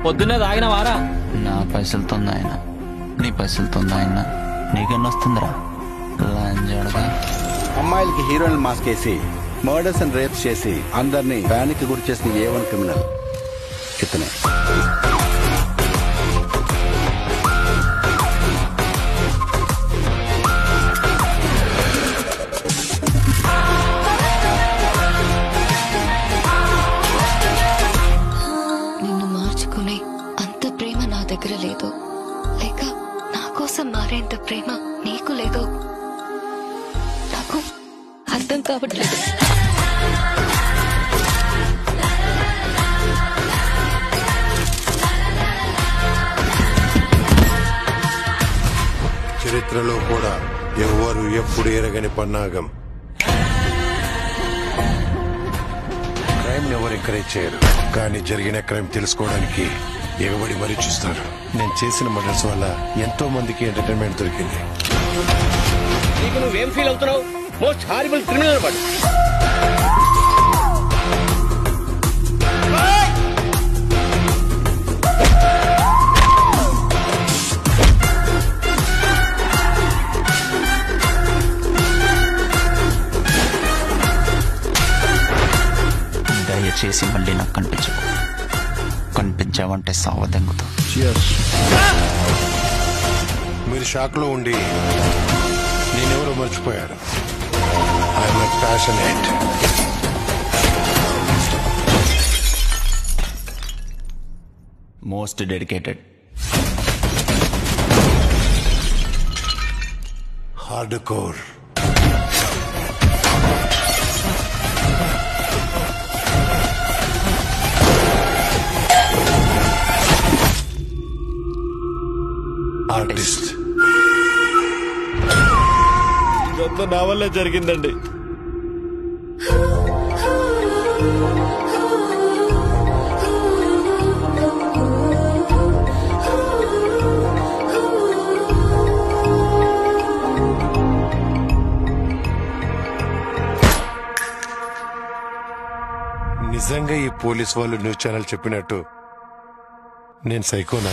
పొద్దున్నే తాగిన వారా? నా పైసలతో ఆయన, నీ పైసలతో ఆయన, నీకెన్నొస్తుందిరా లాంజాడుగా. అమ్మాయిలకి హీరోయిన్ మాస్క్ వేసి మర్డర్స్ అండ్ రేప్స్ చేసి అందరినీ ప్యానిక్ గురి చేసిన A1 క్రిమినల్ ఇతనే. నిన్ను మార్చుకునే అంత ప్రేమ నా దగ్గర లేదు, లేక నా కోసం మారేంత ప్రేమ నీకు లేదు. నాకు అర్థం కావట్లేదు. చరిత్రలో కూడా ఎవ్వరు ఎప్పుడు ఎరగని పన్నాగం. క్రైమ్ ఎవరు ఎంకరేజ్ చేయరు, కానీ జరిగిన క్రైమ్ తెలుసుకోవడానికి ఎగబడి మరీ చూస్తారు. నేను చేసిన మర్డర్స్ వల్ల ఎంతో మందికి ఎంటర్టైన్మెంట్ దొరికింది. నీకు నువ్వేం ఫీల్ అవుతున్నావు? మోస్ట్ హారిబుల్ క్రిమినల్ వాడు. దయచేసి మళ్ళీ నాకు కనిపించకు. కనిపించావంటే సావదెంగుతా. మీరు షాక్ లో ఉండి నేనెవరో మర్చిపోయారు. I'm passionate. Most dedicated. Hard core. Artist. ఇదంతా నా వల్లే జరిగిందండి. నిజంగా ఈ పోలీస్ వాళ్ళు న్యూస్ ఛానల్ చెప్పినట్టు నేను సైకోనా?